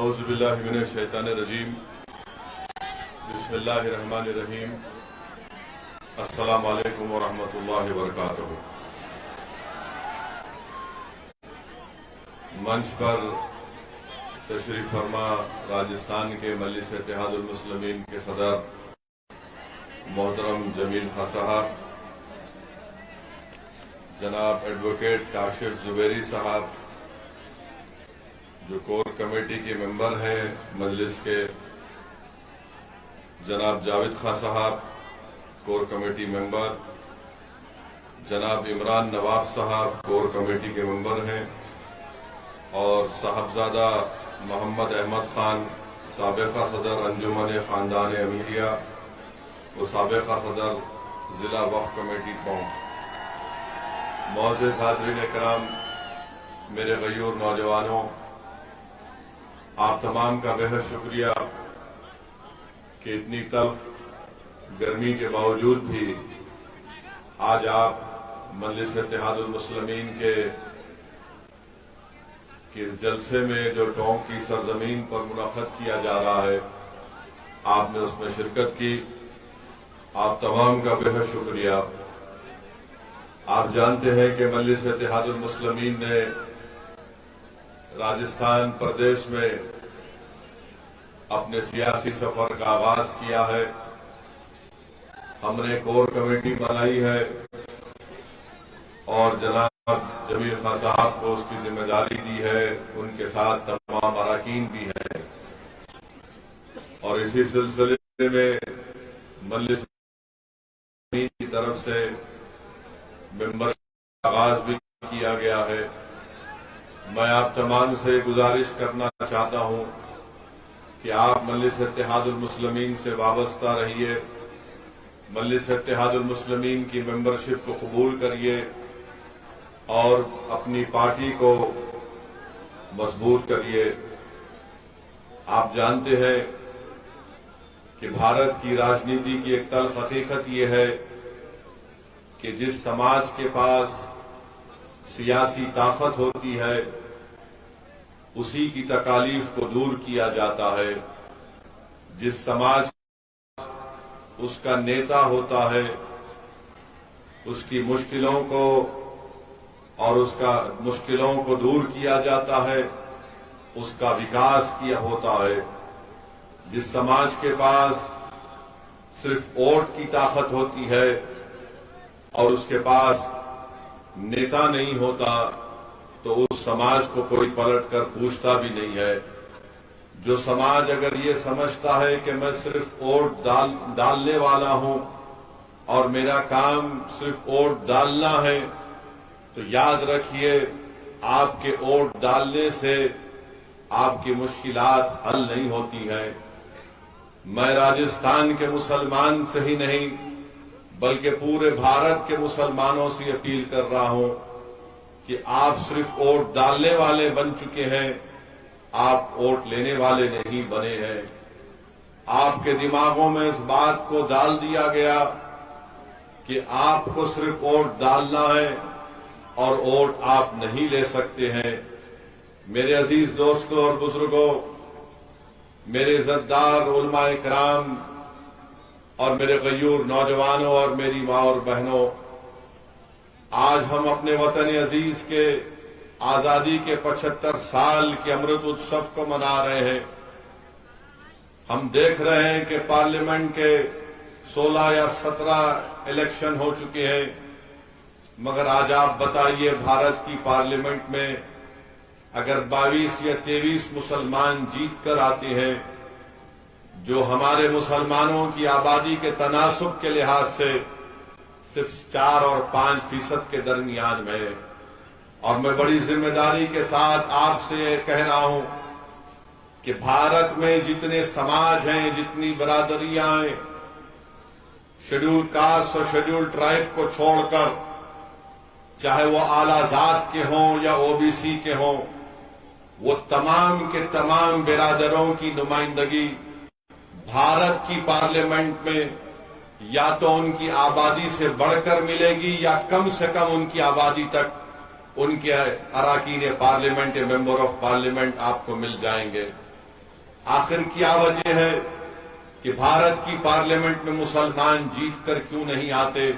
اعوذ باللہ من الشیطان الرجیم بسم اللہ الرحمن الرحیم السلام علیکم ورحمۃ اللہ وبرکاتہ۔ منچ پر تشریف فرما راجستھان کے مجلس اتحاد المسلمین کے صدر محترم جمیل خان صاحب، جناب ایڈوکیٹ کاشف زبیری صاحب جو کور کمیٹی کے ممبر ہیں مجلس کے، جناب جاوید خان صاحب کور کمیٹی ممبر، جناب عمران نواب صاحب کور کمیٹی کے ممبر ہیں، اور صاحبزادہ محمد احمد خان سابقہ صدر انجمن خاندان امیریہ و سابقہ صدر ضلع وقف کمیٹی ٹونک، معزز حاضرین کرام، میرے غیور نوجوانوں، آپ تمام کا بہت شکریہ کہ اتنی تلخ گرمی کے باوجود بھی آج آپ مجلس اتحاد المسلمین کے اس جلسے میں جو ٹونک کی سرزمین پر منعقد کیا جا رہا ہے، آپ نے اس میں شرکت کی۔ آپ تمام کا بہت شکریہ۔ آپ جانتے ہیں کہ مجلس اتحاد المسلمین نے راجستھان پردیش میں اپنے سیاسی سفر کا آغاز کیا ہے۔ ہم نے کور کمیٹی بنائی ہے اور جناب جمیل خان صاحب کو اس کی ذمہ داری دی ہے، ان کے ساتھ تمام اراکین بھی ہیں، اور اسی سلسلے میں مجلس کی طرف سے ممبر کا آغاز بھی کیا گیا ہے۔ میں آپ تمام سے گزارش کرنا چاہتا ہوں کہ آپ مجلس اتحاد المسلمین سے وابستہ رہیے، مجلس اتحاد المسلمین کی ممبرشپ کو قبول کریے اور اپنی پارٹی کو مضبوط کریے۔ آپ جانتے ہیں کہ بھارت کی راجنیتی کی ایک تلخ حقیقت یہ ہے کہ جس سماج کے پاس سیاسی طاقت ہوتی ہے اسی کی تکالیف کو دور کیا جاتا ہے، جس سماج اس کا نیتا ہوتا ہے اس کی مشکلوں کو دور کیا جاتا ہے، اس کا وکاس کیا ہوتا ہے۔ جس سماج کے پاس صرف ووٹ کی طاقت ہوتی ہے اور اس کے پاس نیتا نہیں ہوتا تو اس سماج کو کوئی پلٹ کر پوچھتا بھی نہیں ہے۔ جو سماج اگر یہ سمجھتا ہے کہ میں صرف ووٹ ڈالنے والا ہوں اور میرا کام صرف ووٹ ڈالنا ہے، تو یاد رکھیے آپ کے ووٹ ڈالنے سے آپ کی مشکلات حل نہیں ہوتی ہیں۔ میں راجستھان کے مسلمان سے ہی نہیں بلکہ پورے بھارت کے مسلمانوں سے اپیل کر رہا ہوں کہ آپ صرف ووٹ ڈالنے والے بن چکے ہیں، آپ ووٹ لینے والے نہیں بنے ہیں۔ آپ کے دماغوں میں اس بات کو ڈال دیا گیا کہ آپ کو صرف ووٹ ڈالنا ہے اور ووٹ آپ نہیں لے سکتے ہیں۔ میرے عزیز دوستوں اور بزرگوں، میرے عزتدار علماء کرام اور میرے غیور نوجوانوں اور میری ماں اور بہنوں، آج ہم اپنے وطن عزیز کے آزادی کے 75 سال کے امرت اتسو کو منا رہے ہیں۔ ہم دیکھ رہے ہیں کہ پارلیمنٹ کے 16 یا 17 الیکشن ہو چکے ہیں، مگر آج آپ بتائیے بھارت کی پارلیمنٹ میں اگر 22 یا 23 مسلمان جیت کر آتے ہیں، جو ہمارے مسلمانوں کی آبادی کے تناسب کے لحاظ سے صرف 4 اور 5% کے درمیان میں، اور میں بڑی ذمہ داری کے ساتھ آپ سے کہہ رہا ہوں کہ بھارت میں جتنے سماج ہیں، جتنی برادریاں ہیں، شیڈول کاسٹ اور شیڈول ٹرائب کو چھوڑ کر، چاہے وہ اعلیٰ ذات کے ہوں یا OBC کے ہوں، وہ تمام کے تمام برادروں کی نمائندگی بھارت کی پارلیمنٹ میں یا تو ان کی آبادی سے بڑھ کر ملے گی یا کم سے کم ان کی آبادی تک ان کے اراکین پارلیمنٹ ممبر آف پارلیمنٹ آپ کو مل جائیں گے۔ آخر کیا وجہ ہے کہ بھارت کی پارلیمنٹ میں مسلمان جیت کر کیوں نہیں آتے؟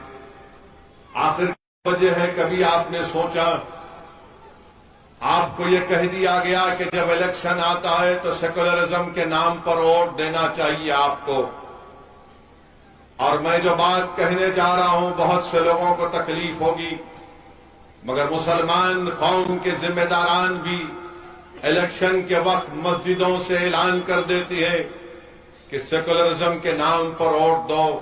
آخر کیا وجہ ہے؟ کبھی آپ نے سوچا؟ آپ کو یہ کہہ دیا گیا کہ جب الیکشن آتا ہے تو سیکولرزم کے نام پر ووٹ دینا چاہیے آپ کو. اور میں جو بات کہنے جا رہا ہوں بہت سے لوگوں کو تکلیف ہوگی، مگر مسلمان قوم کے ذمہ داران بھی الیکشن کے وقت مسجدوں سے اعلان کر دیتی ہے کہ سیکولرزم کے نام پر ووٹ دو.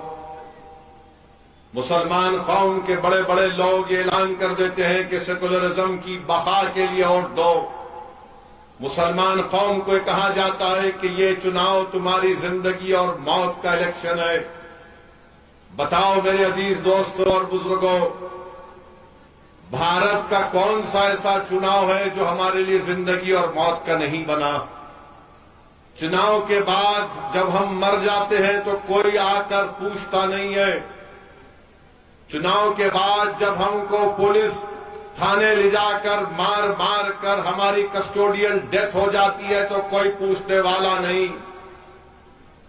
مسلمان قوم کے بڑے بڑے لوگ یہ اعلان کر دیتے ہیں کہ سیکولرزم کی بقا کے لیے ووٹ دو. مسلمان قوم کو کہا جاتا ہے کہ یہ چناؤ تمہاری زندگی اور موت کا الیکشن ہے. بتاؤ میرے عزیز دوستوں اور بزرگوں، بھارت کا کون سا ایسا چناؤ ہے جو ہمارے لیے زندگی اور موت کا نہیں بنا؟ چناؤ کے بعد جب ہم مر جاتے ہیں تو کوئی آ کر پوچھتا نہیں ہے. چناؤ کے بعد جب ہم کو پولیس تھانے لے جا کر مار مار کر ہماری کسٹوڈیل ڈیتھ ہو جاتی ہے تو کوئی پوچھنے والا نہیں.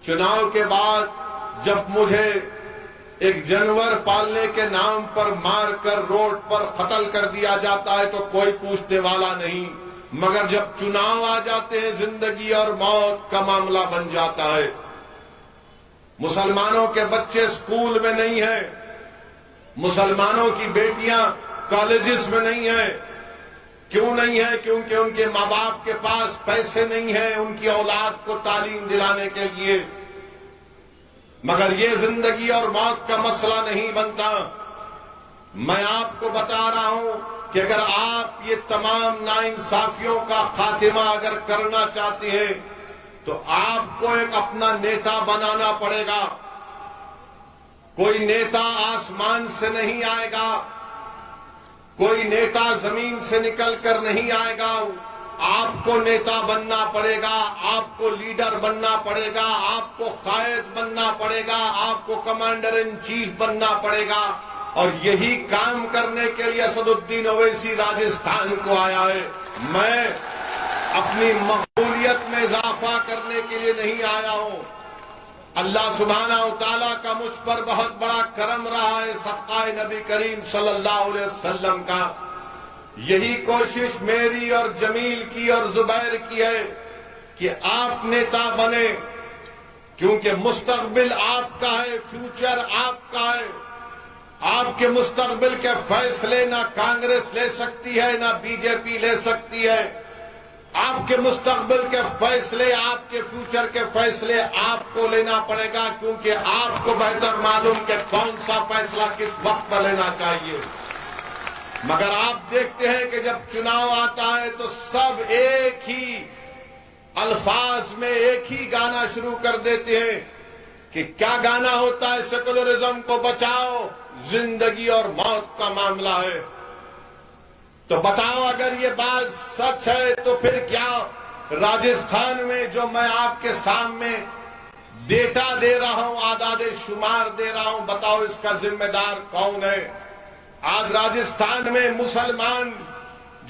چناؤ کے بعد جب مجھے ایک جانور پالنے کے نام پر مار کر روڈ پر قتل کر دیا جاتا ہے تو کوئی پوچھنے والا نہیں. مگر جب چناؤ آ جاتے ہیں زندگی اور موت کا معاملہ بن جاتا ہے. مسلمانوں کے بچے سکول میں نہیں ہیں، مسلمانوں کی بیٹیاں کالجز میں نہیں ہیں. کیوں نہیں ہیں؟ کیونکہ ان کے ماں باپ کے پاس پیسے نہیں ہیں ان کی اولاد کو تعلیم دلانے کے لیے. مگر یہ زندگی اور موت کا مسئلہ نہیں بنتا. میں آپ کو بتا رہا ہوں کہ اگر آپ یہ تمام ناانصافیوں کا خاتمہ اگر کرنا چاہتے ہیں تو آپ کو ایک اپنا نیتا بنانا پڑے گا. کوئی نیتا آسمان سے نہیں آئے گا، کوئی نیتا زمین سے نکل کر نہیں آئے گا. آپ کو نیتا بننا پڑے گا، آپ کو لیڈر بننا پڑے گا، آپ کو قائد بننا پڑے گا، آپ کو کمانڈر ان چیف بننا پڑے گا. اور یہی کام کرنے کے لیے اسد الدین اویسی راجستھان کو آیا ہے. میں اپنی مقبولیت میں اضافہ کرنے کے لیے نہیں آیا ہوں. اللہ سبحانہ و تعالیٰ کا مجھ پر بہت بڑا کرم رہا ہے صدقہ نبی کریم صلی اللہ علیہ وسلم کا. یہی کوشش میری اور جمیل کی اور زبیر کی ہے کہ آپ نیتا بنے، کیونکہ مستقبل آپ کا ہے، فیوچر آپ کا ہے. آپ کے مستقبل کے فیصلے نہ کانگریس لے سکتی ہے نہ بی جے پی لے سکتی ہے. آپ کے مستقبل کے فیصلے، آپ کے فیوچر کے فیصلے آپ کو لینا پڑے گا، کیونکہ آپ کو بہتر معلوم کہ کون سا فیصلہ کس وقت پر لینا چاہیے. مگر آپ دیکھتے ہیں کہ جب چناؤ آتا ہے تو سب ایک ہی الفاظ میں ایک ہی گانا شروع کر دیتے ہیں. کہ کیا گانا ہوتا ہے؟ سیکولرزم کو بچاؤ، زندگی اور موت کا معاملہ ہے. تو بتاؤ اگر یہ بات سچ ہے تو پھر کیا راجستھان میں جو میں آپ کے سامنے ڈیٹا دے رہا ہوں، اعداد شمار دے رہا ہوں، بتاؤ اس کا ذمہ دار کون ہے؟ آج راجستھان میں مسلمان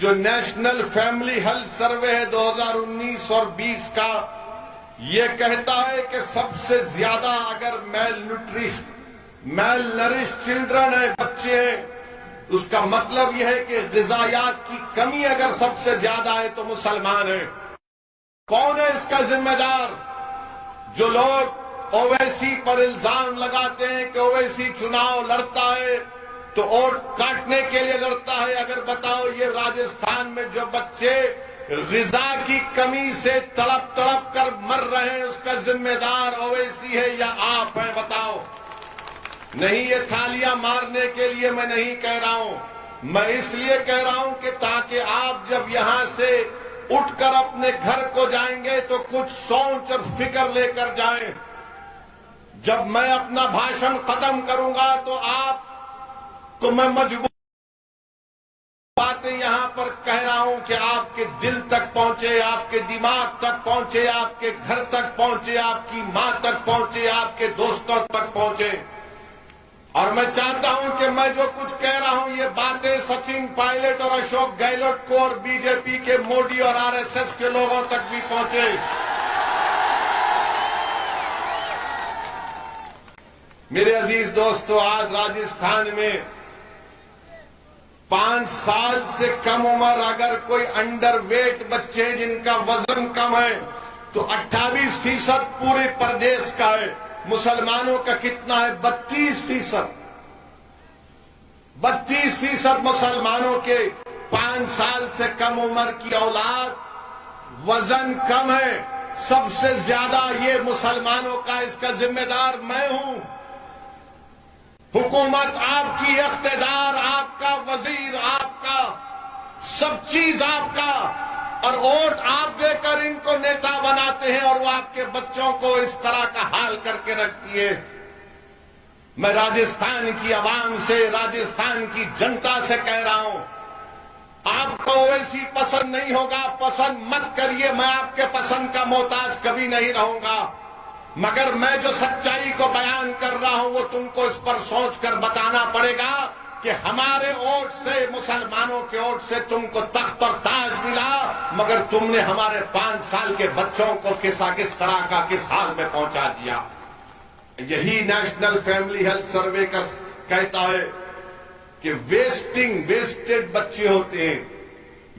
جو نیشنل فیملی ہیلتھ سروے ہے 2019 اور 20 کا، یہ کہتا ہے کہ سب سے زیادہ اگر میل نرش چلڈرن ہے، بچے ہیں، اس کا مطلب یہ ہے کہ غذائیات کی کمی اگر سب سے زیادہ ہے تو مسلمان ہیں. کون ہے اس کا ذمہ دار؟ جو لوگ اویسی پر الزام لگاتے ہیں کہ اویسی چناؤ لڑتا ہے تو ووٹ کاٹنے کے لیے لڑتا ہے. اگر بتاؤ یہ راجستھان میں جو بچے غذا کی کمی سے تڑپ تڑپ کر مر رہے ہیں، اس کا ذمہ دار اویسی ہے یا آپ ہیں؟ بتاؤ. نہیں، یہ تھالیاں مارنے کے لیے میں نہیں کہہ رہا ہوں، میں اس لیے کہہ رہا ہوں کہ تاکہ آپ جب یہاں سے اٹھ کر اپنے گھر کو جائیں گے تو کچھ سوچ اور فکر لے کر جائیں. جب میں اپنا بھاشن ختم کروں گا تو آپ کو میں مجبور باتیں یہاں پر کہہ رہا ہوں کہ آپ کے دل تک پہنچے، آپ کے دماغ تک پہنچے، آپ کے گھر تک پہنچے، آپ کی ماں تک پہنچے، آپ کے دوستوں تک پہنچے. اور میں چاہتا ہوں کہ میں جو کچھ کہہ رہا ہوں یہ باتیں سچن پائلٹ اور اشوک گہلوٹ کو اور بی جے پی کے مودی اور آر ایس ایس کے لوگوں تک بھی پہنچے. میرے عزیز دوستو، آج راجستھان میں 5 سال سے کم عمر اگر کوئی انڈر ویٹ بچے جن کا وزن کم ہے تو 28% پورے پردیش کا ہے۔ مسلمانوں کا کتنا ہے؟ 32%۔ 32% مسلمانوں کے 5 سال سے کم عمر کی اولاد وزن کم ہے۔ سب سے زیادہ یہ مسلمانوں کا اس کا ذمہ دار میں ہوں۔ حکومت آپ کی، اقتدار آپ کا، وزیر آپ کا، سب چیز آپ کا، اور ووٹ آپ دے کر ان کو نیتا بناتے ہیں اور وہ آپ کے بچوں کو اس طرح کا حال کر کے رکھتی ہے۔ میں راجستھان کی عوام سے، راجستھان کی جنتا سے کہہ رہا ہوں، آپ کو اویسی پسند نہیں ہوگا، پسند مت کریے، میں آپ کے پسند کا محتاج کبھی نہیں رہوں گا، مگر میں جو سچائی کو بیان کر رہا ہوں وہ تم کو اس پر سوچ کر بتانا پڑے گا کہ ہمارے ووٹ سے، مسلمانوں کے ووٹ سے تم کو تخت اور تاج ملا، مگر تم نے ہمارے 5 سال کے بچوں کو کس طرح کا کس حال میں پہنچا دیا۔ یہی نیشنل فیملی ہیلتھ سروے کا کہتا ہے کہ ویسٹڈ بچے ہوتے ہیں،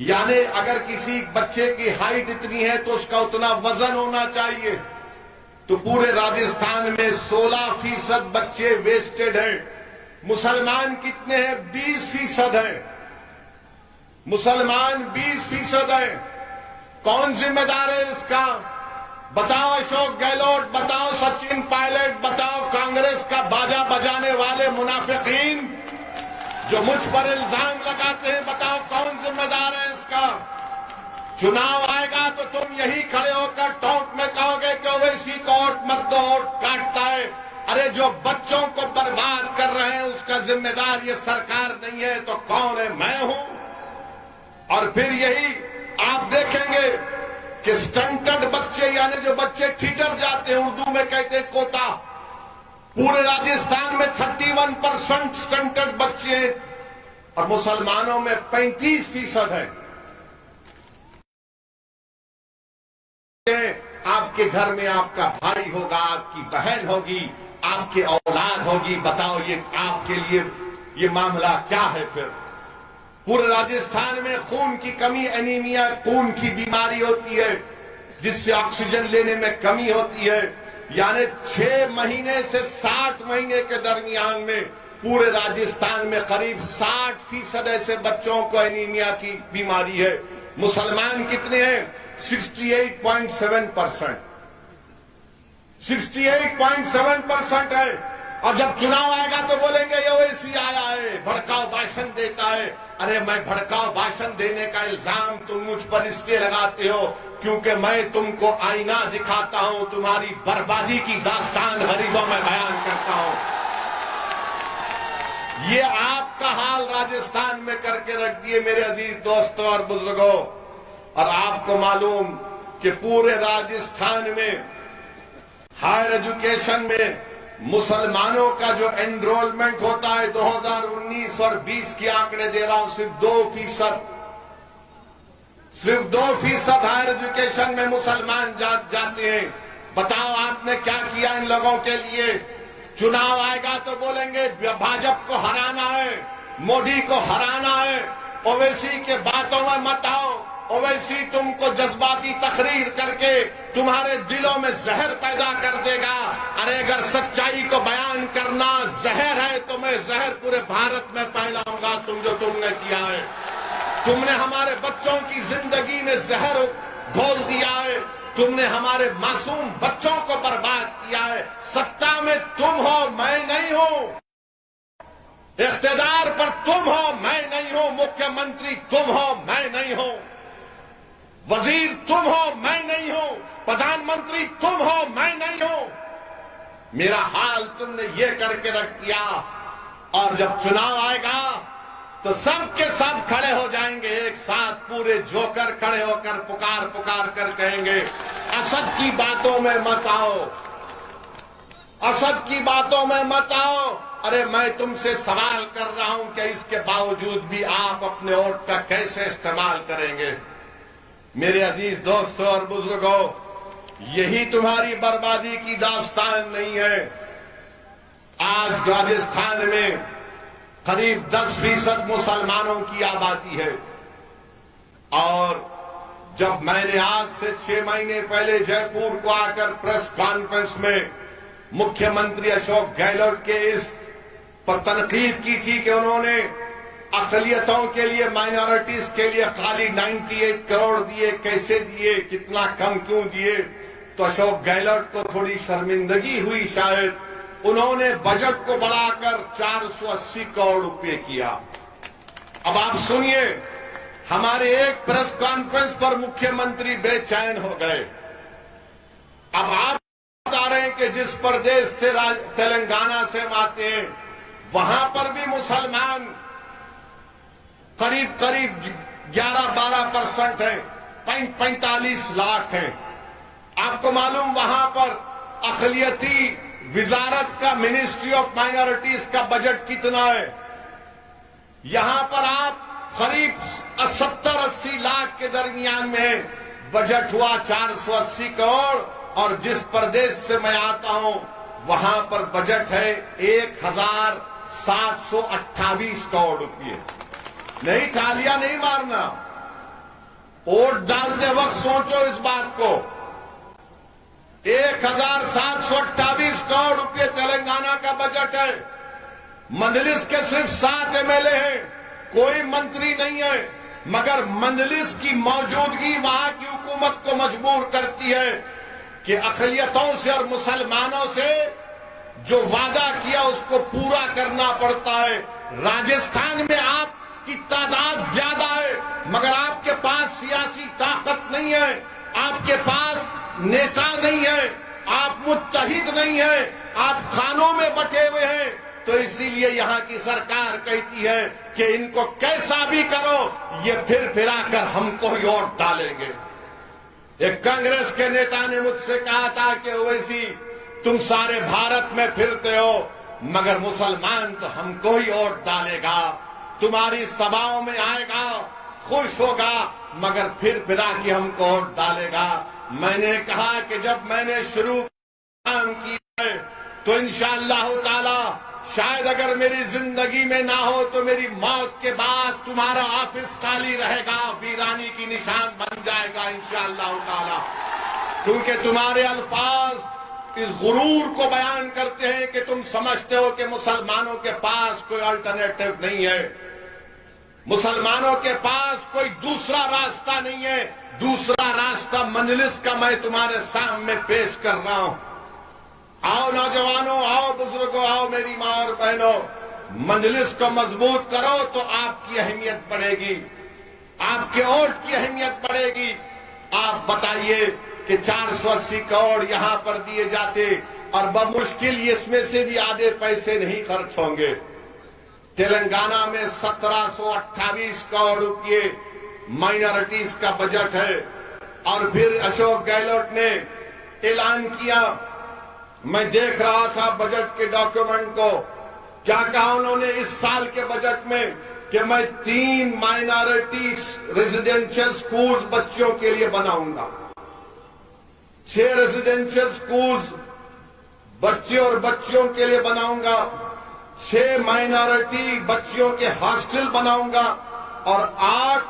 یعنی اگر کسی بچے کی ہائٹ اتنی ہے تو اس کا اتنا وزن ہونا چاہیے، تو پورے راجستھان میں 16% بچے ویسٹڈ ہیں۔ مسلمان کتنے ہیں؟ 20% ہیں۔ مسلمان 20% ہیں۔ کون ذمہ دار ہے اس کا؟ بتاؤ اشوک گہلوٹ، بتاؤ سچن پائلٹ، بتاؤ کانگریس کا باجا بجانے والے منافقین جو مجھ پر الزام لگاتے ہیں، بتاؤ کون ذمہ دار ہے اس کا؟ چناؤ آئے گا تو تم یہی کھڑے ہو کر ٹونک میں کہو گے کہ اویسی کو ووٹ مت دو، ووٹ کاٹتا ہے۔ ارے جو بچوں کو برباد کر رہے ہیں اس کا ذمہ دار یہ سرکار نہیں ہے تو کون ہے؟ میں ہوں۔ اور پھر یہی آپ دیکھیں گے کہ سٹنٹڈ بچے، یعنی جو بچے ٹھٹر جاتے ہیں، اردو میں کہتے ہیں کوتا، پورے راجستھان میں 31% سٹنٹڈ بچے ہیں اور مسلمانوں میں 35% ہیں۔ آپ کے گھر میں آپ کا بھائی ہوگا، آپ کی بہن ہوگی، آپ کی اولاد ہوگی، بتاؤ یہ آپ کے لیے یہ معاملہ کیا ہے؟ پھر پورے راجستھان میں خون کی کمی، اینیمیا، خون کی بیماری ہوتی ہے جس سے آکسیجن لینے میں کمی ہوتی ہے، یعنی 6 مہینے سے 60 مہینے کے درمیان میں پورے راجستھان میں قریب 60% ایسے بچوں کو اینیمیا کی بیماری ہے۔ مسلمان کتنے ہیں؟ 68.7%۔ 68.7% ہے۔ اور جب چناؤ آئے گا تو بولیں گے یہ اویسی آیا ہے، بھڑکاؤ بھاشن دیتا ہے۔ ارے میں بھڑکاؤ بھاشن دینے کا الزام تم مجھ پر اس لیے لگاتے ہو کیونکہ میں تم کو آئینہ دکھاتا ہوں، تمہاری بربادی کی داستان غریبوں میں بیان کرتا ہوں۔ یہ آپ کا حال راجستھان میں کر کے رکھ دیے میرے عزیز دوستوں اور بزرگوں۔ اور آپ کو معلوم کہ پورے راجستھان میں ہائر ایجوکیشن میں مسلمانوں کا جو انرولمنٹ ہوتا ہے 2019 اور 20 کے آنکڑے دے رہا ہوں، صرف 2% ہائر ایجوکیشن میں مسلمان جاتے ہیں۔ بتاؤ آپ نے کیا کیا ان لوگوں کے لیے؟ چناؤ آئے گا تو بولیں گے بھاجپ کو ہرانا ہے، مودی کو ہرانا ہے، اویسی کے باتوں میں مت آؤ، اویسی تم کو جذباتی تقریر کر کے تمہارے دلوں میں زہر پیدا کر دے گا۔ ارے اگر سچائی کو بیان کرنا زہر ہے تو میں زہر پورے بھارت میں پھیلاؤں گا، تم نے کیا ہے۔ تم نے ہمارے بچوں کی زندگی میں زہر گھول دیا ہے، تم نے ہمارے معصوم بچوں کو برباد کیا ہے۔ ستا میں تم ہو، میں نہیں ہوں، اقتدار پر تم ہو، میں نہیں ہوں، مکھیہ منتری تم ہو، میں نہیں ہوں، وزیر تم ہو، میں نہیں ہوں، پردھان منتری تم ہو، میں نہیں ہوں۔ میرا حال تم نے یہ کر کے رکھ دیا، اور جب چناؤ آئے گا تو سب کے سب کھڑے ہو جائیں گے ایک ساتھ، پورے جوکر کھڑے ہو کر پکار کر کہیں گے اسد کی باتوں میں مت آؤ، اسد کی باتوں میں مت آؤ۔ ارے میں تم سے سوال کر رہا ہوں کہ اس کے باوجود بھی آپ اپنے ووٹ کا کیسے استعمال کریں گے؟ میرے عزیز دوستوں اور بزرگوں، یہی تمہاری بربادی کی داستان نہیں ہے؟ آج راجستھان میں قریب 10% مسلمانوں کی آبادی ہے، اور جب میں نے آج سے 6 مہینے پہلے جے پور کو آ کر پریس کانفرنس میں مکھیہ منتری اشوک گہلوٹ کے اس پر تنقید کی تھی کہ انہوں نے اقلیتوں کے لیے، مائنورٹیز کے لیے خالی 98 کروڑ دیے، کیسے دیے، کتنا کم کیوں دیے، تو اشوک گہلوٹ کو تھوڑی شرمندگی ہوئی شاید، انہوں نے بجٹ کو بڑھا کر 480 کروڑ روپے کیا۔ اب آپ سنیے، ہمارے ایک پریس کانفرنس پر مکھیہ منتری بے چین ہو گئے۔ اب آپ بتا رہے ہیں کہ جس پردیش سے تلنگانہ سے ہم آتے ہیں وہاں پر بھی مسلمان قریب 11-12% ہیں، 45 لاکھ ہیں۔ آپ کو معلوم وہاں پر اقلیتی وزارت کا، منسٹری آف مائنورٹیز کا بجٹ کتنا ہے؟ یہاں پر آپ قریب 70-80 لاکھ کے درمیان میں بجٹ ہوا 480 کروڑ، اور جس پردیش سے میں آتا ہوں وہاں پر بجٹ ہے 1728 کروڑ روپے۔ نہیں، تالیاں نہیں مارنا، ووٹ ڈالتے وقت سوچو اس بات کو۔ 1728 کروڑ روپے تلنگانہ کا بجٹ ہے، مجلس کے صرف 7 MLA ہیں، کوئی منتری نہیں ہے، مگر مجلس کی موجودگی وہاں کی حکومت کو مجبور کرتی ہے کہ اقلیتوں سے اور مسلمانوں سے جو وعدہ کیا اس کو پورا کرنا پڑتا ہے۔ راجستھان میں آپ کی تعداد زیادہ ہے، مگر آپ کے پاس سیاسی طاقت نہیں ہے، آپ کے پاس نیتا نہیں ہے، آپ متحد نہیں ہیں، آپ خانوں میں بٹے ہوئے ہیں، تو اسی لیے یہاں کی سرکار کہتی ہے کہ ان کو کیسا بھی کرو، یہ پھر پھرا کر ہم کو ہی ووٹ ڈالیں گے۔ ایک کانگریس کے نیتا نے مجھ سے کہا تھا کہ اویسی تم سارے بھارت میں پھرتے ہو، مگر مسلمان تو ہم کو ہی ووٹ ڈالے گا، تمہاری سبھاؤں میں آئے گا، خوش ہوگا، مگر پھر پھرا کے ہم کو ووٹ ڈالے گا۔ میں نے کہا کہ جب میں نے شروع کام کیا ہے تو انشاءاللہ تعالی شاید اگر میری زندگی میں نہ ہو تو میری موت کے بعد تمہارا آفس خالی رہے گا، ویرانی کی نشان بن جائے گا انشاءاللہ تعالی، کیونکہ تمہارے الفاظ اس غرور کو بیان کرتے ہیں کہ تم سمجھتے ہو کہ مسلمانوں کے پاس کوئی الٹرنیٹو نہیں ہے، مسلمانوں کے پاس کوئی دوسرا راستہ نہیں ہے۔ دوسرا راستہ مجلس کا میں تمہارے سامنے پیش کر رہا ہوں۔ آؤ نوجوانوں، آؤ بزرگوں، آؤ میری ماں اور بہنوں، مجلس کو مضبوط کرو تو آپ کی اہمیت بڑھے گی، آپ کے ووٹ کی اہمیت بڑھے گی۔ آپ بتائیے کہ 480 کروڑ یہاں پر دیے جاتے اور بمشکل اس میں سے بھی آدھے پیسے نہیں خرچ ہوں گے۔ تلنگانہ میں 1728 کروڑ روپے مائنورٹیز کا بجٹ ہے، اور پھر اشوک گہلوٹ نے اعلان کیا، میں دیکھ رہا تھا بجٹ کے ڈاکیومنٹ کو، کیا کہا انہوں نے اس سال کے بجٹ میں کہ میں 3 مائنورٹی ریزیڈینشل سکولز بچیوں کے لیے بناؤں گا، 6 ریزیڈینشل سکولز بچے اور بچیوں کے لیے بناؤں گا، 6 مائنورٹی بچیوں کے ہاسٹل بناؤں گا، اور 8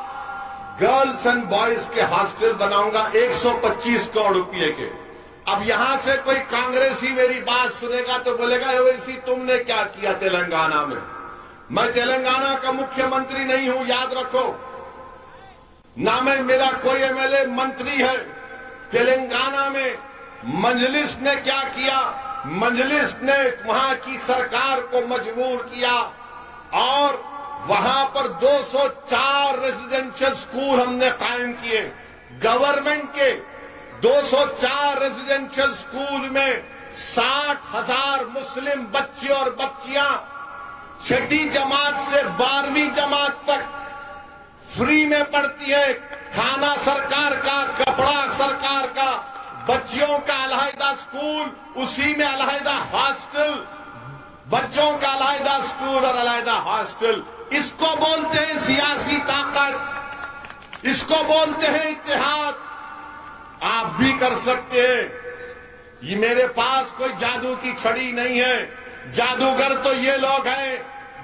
گرلز اینڈ بوائز کے ہاسٹل بناؤں گا 125 کروڑ روپے کے۔ اب یہاں سے کوئی کانگریسی میری بات سنے گا تو بولے گا اویسی تم نے کیا کیا تلنگانہ میں؟ میں تلنگانہ کا مکھیہ منتری نہیں ہوں، یاد رکھو، نہ میں میرا کوئی MLA منتری ہے۔ تلنگانہ میں مجلس نے کیا کیا؟ مجلس نے وہاں کی سرکار کو مجبور کیا، اور وہاں پر 204 ریزیڈینشل سکول ہم نے قائم کیے۔ گورنمنٹ کے 204 ریزیڈینشل سکول میں 60,000 مسلم بچے اور بچیاں 6ٹھی جماعت سے 12ویں جماعت تک فری میں پڑھتی ہے۔ کھانا سرکار کا، کپڑا سرکار کا، بچیوں کا علیحدہ سکول، اسی میں علیحدہ ہاسٹل، بچوں کا علیحدہ سکول اور علیحدہ ہاسٹل۔ اس کو بولتے ہیں سیاسی طاقت، اس کو بولتے ہیں اتحاد۔ آپ بھی کر سکتے ہیں، یہ میرے پاس کوئی جادو کی چھڑی نہیں ہے۔ جادوگر تو یہ لوگ ہیں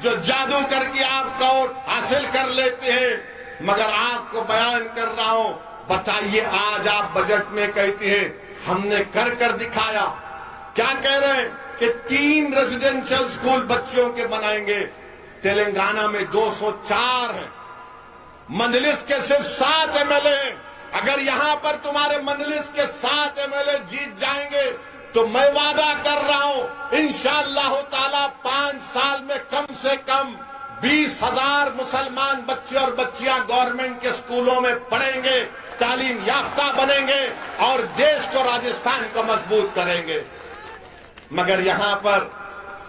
جو جادو کر کے آپ کا ووٹ حاصل کر لیتے ہیں، مگر آپ کو بیان کر رہا ہوں، بتائیے آج آپ بجٹ میں کہتے ہیں ہم نے کر دکھایا۔ کیا کہہ رہے ہیں کہ 3 ریزیڈنشل سکول بچوں کے بنائیں گے۔ تلنگانہ میں 204 ہیں، مجلس کے صرف 7 MLA ہیں۔ اگر یہاں پر تمہارے مجلس کے 7 MLA جیت جائیں گے تو میں وعدہ کر رہا ہوں انشاءاللہ تعالی 5 سال میں کم سے کم 20,000 مسلمان بچے اور بچیاں گورنمنٹ کے سکولوں میں پڑھیں گے، تعلیم یافتہ بنیں گے اور دیش کو، راجستھان کو مضبوط کریں گے۔ مگر یہاں پر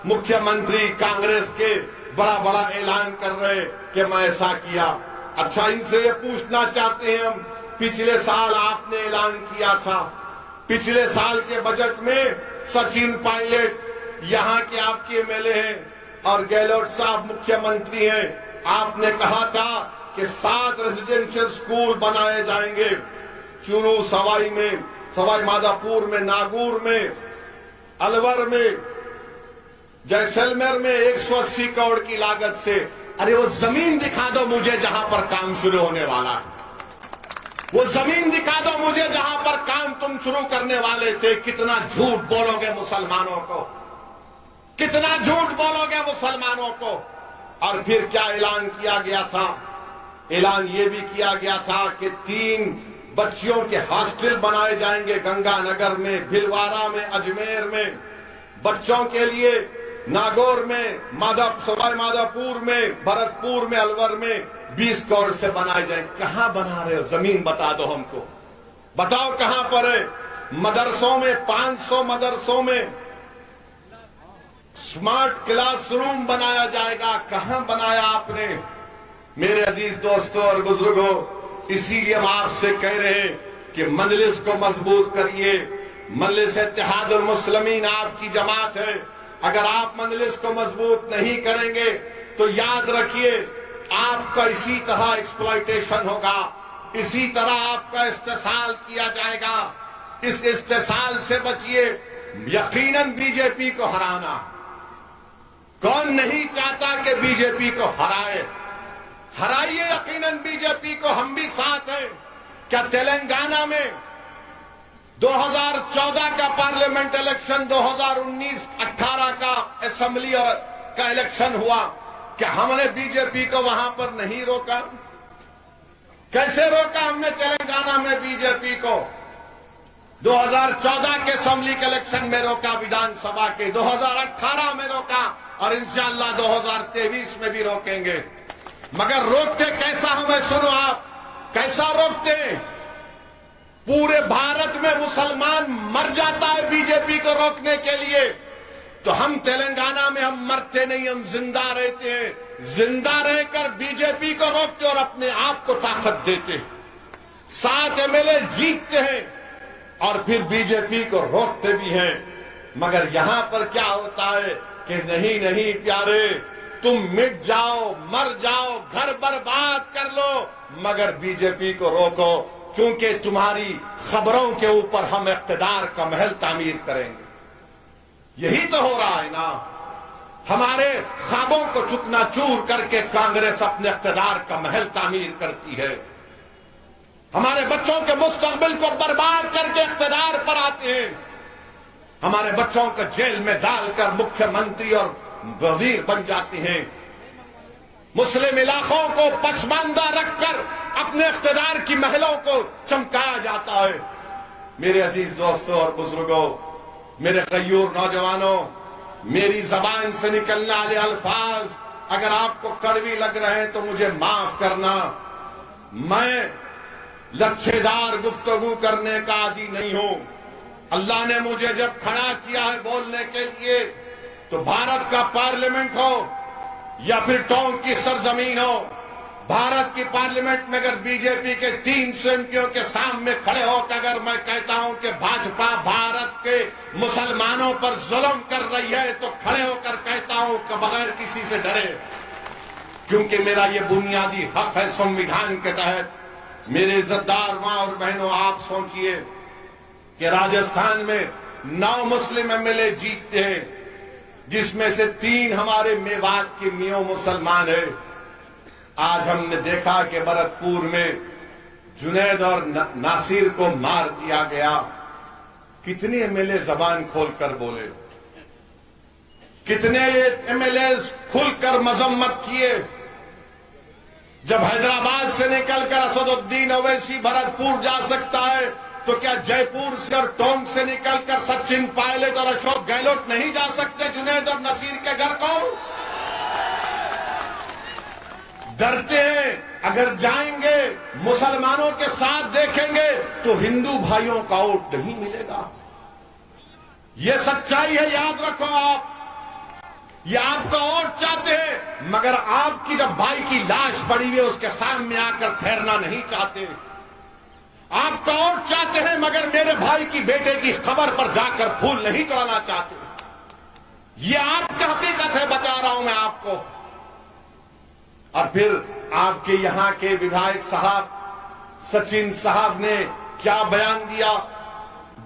مکھیہ منتری کانگریس کے بڑا اعلان کر رہے کہ میں ایسا کیا۔ اچھا، ان سے یہ پوچھنا چاہتے ہیں ہم، پچھلے سال آپ نے اعلان کیا تھا، پچھلے سال کے بجٹ میں سچن پائلٹ یہاں کے آپ کے MLA ہیں اور گہلوٹ صاحب مکھیہ منتری ہیں، آپ نے کہا تھا کہ 7 ریزیڈنشل سکول بنائے جائیں گے، چورو، سوائی مادھوپور میں، ناگور میں، الور میں، جیسلمیر میں 180 کروڑ کی لاگت سے۔ ارے وہ زمین دکھا دو مجھے جہاں پر کام شروع ہونے والا ہے، وہ زمین دکھا دو مجھے جہاں پر کام تم شروع کرنے والے تھے۔ کتنا جھوٹ بولو گے مسلمانوں کو، کتنا جھوٹ بولو گے مسلمانوں کو۔ اور پھر کیا اعلان کیا گیا تھا؟ اعلان یہ بھی کیا گیا تھا کہ 3 بچیوں کے ہاسٹل بنائے جائیں گے گنگا نگر میں، بھلوارہ میں، اجمیر میں، بچوں کے لیے ناگور میں، سوائی مادھوپور میں، بھرتپور میں، الور میں 20 کروڑ سے بنائے جائیں۔ کہاں بنا رہے ہو؟ زمین بتا دو ہم کو، بتاؤ کہاں پر ہے؟ مدرسوں میں 500 مدرسوں میں سمارٹ کلاس روم بنایا جائے گا، کہاں بنایا آپ نے؟ میرے عزیز دوستوں اور بزرگوں، اسی لیے ہم آپ سے کہہ رہے ہیں کہ مجلس کو مضبوط کریے۔ مجلس اتحاد المسلمین آپ کی جماعت ہے، اگر آپ مجلس کو مضبوط نہیں کریں گے تو یاد رکھیے آپ کا اسی طرح ایکسپلائٹیشن ہوگا، اسی طرح آپ کا استحصال کیا جائے گا۔ اس استحصال سے بچیے۔ یقیناً بی جے پی کو ہرانا، کون نہیں چاہتا کہ بی جے پی کو ہرائیے یقیناً بی جے پی کو، ہم بھی ساتھ ہیں۔ کیا تلنگانہ میں 2014 کا پارلیمنٹ الیکشن، 2019-18 کا اسمبلی کا الیکشن ہوا، کیا ہم نے بی جے پی کو وہاں پر نہیں روکا؟ کیسے روکا ہم نے تلنگانہ میں بی جے پی کو؟ 2014 کے اسمبلی کے الیکشن میں روکا، ویدھان سبھا کے 2018 میں روکا اور انشاءاللہ 2023 میں بھی روکیں گے۔ مگر روکتے کیسا ہمیں سنو، آپ کیسا روکتے ہیں؟ پورے بھارت میں مسلمان مر جاتا ہے بی جے پی کو روکنے کے لیے، تو ہم تلنگانہ میں ہم مرتے نہیں، ہم زندہ رہتے ہیں، زندہ رہ کر بی جے پی کو روکتے اور اپنے آپ کو طاقت دیتے، 7 MLA جیتتے ہیں اور پھر بی جے پی کو روکتے بھی ہیں۔ مگر یہاں پر کیا ہوتا ہے کہ نہیں پیارے، تم مٹ جاؤ، مر جاؤ، گھر برباد کر لو، مگر بی جے پی کو روکو، کیونکہ تمہاری خبروں کے اوپر ہم اقتدار کا محل تعمیر کریں گے۔ یہی تو ہو رہا ہے نا، ہمارے خوابوں کو چکنا چور کر کے کانگریس اپنے اقتدار کا محل تعمیر کرتی ہے، ہمارے بچوں کے مستقبل کو برباد کر کے اقتدار پر آتے ہیں، ہمارے بچوں کو جیل میں ڈال کر مکھیہ منتری اور وزیر بن جاتے ہیں، مسلم علاقوں کو پسماندہ رکھ کر اپنے اقتدار کی محلوں کو چمکایا جاتا ہے۔ میرے عزیز دوستوں اور بزرگوں، میرے غیور نوجوانوں، میری زبان سے نکلنے والے الفاظ اگر آپ کو کڑوی لگ رہے ہیں تو مجھے معاف کرنا۔ میں لچھے دار گفتگو کرنے کا عادی نہیں ہوں۔ اللہ نے مجھے جب کھڑا کیا ہے بولنے کے لیے، تو بھارت کا پارلیمنٹ ہو یا پھر ٹونک کی سرزمین ہو، بھارت کی پارلیمنٹ میں اگر بی جے پی کے 300 MPوں کے سامنے کھڑے ہو کہ اگر میں کہتا ہوں کہ بھاجپا بھارت کے مسلمانوں پر ظلم کر رہی ہے، تو کھڑے ہو کر کہتا ہوں کہ بغیر کسی سے ڈرے، کیونکہ میرا یہ بنیادی حق ہے سنویدھان کے تحت۔ میرے عزتدار ماں اور بہنوں، آپ سوچئے کہ راجستھان میں 9 مسلم MLA جیتتے ہیں، جس میں سے 3 ہمارے میوات کے میوں مسلمان ہیں۔ آج ہم نے دیکھا کہ بھرتپور میں جنید اور ناصر کو مار دیا گیا۔ کتنے ایم ایل اے زبان کھول کر بولے، کتنے ایم ایل اے کھل کر مذمت کیے۔ جب حیدرآباد سے نکل کر اسد الدین اویسی بھرتپور جا سکتا ہے تو کیا جے پور سے اور ٹونک سے نکل کر سچن پائلٹ اور اشوک گہلوٹ نہیں جا سکتے جنید اور نصیر کے گھر کو؟ ڈرتے ہیں اگر جائیں گے مسلمانوں کے ساتھ دیکھیں گے تو ہندو بھائیوں کا ووٹ نہیں ملے گا۔ یہ سچائی ہے، یاد رکھو آپ۔ یہ آپ کا ووٹ چاہتے ہیں مگر آپ کی جب بھائی کی لاش پڑی ہوئی اس کے سامنے آ کر ٹھہرنا نہیں چاہتے۔ آپ کا ووٹ چاہتے ہیں مگر میرے بھائی کی بیٹے کی خبر پر جا کر پھول نہیں چڑھانا چاہتے۔ یہ آپ کا حقیقت ہے، بتا رہا ہوں میں آپ کو۔ اور پھر آپ کے یہاں کے ودھائک صاحب سچن صاحب نے کیا بیان دیا؟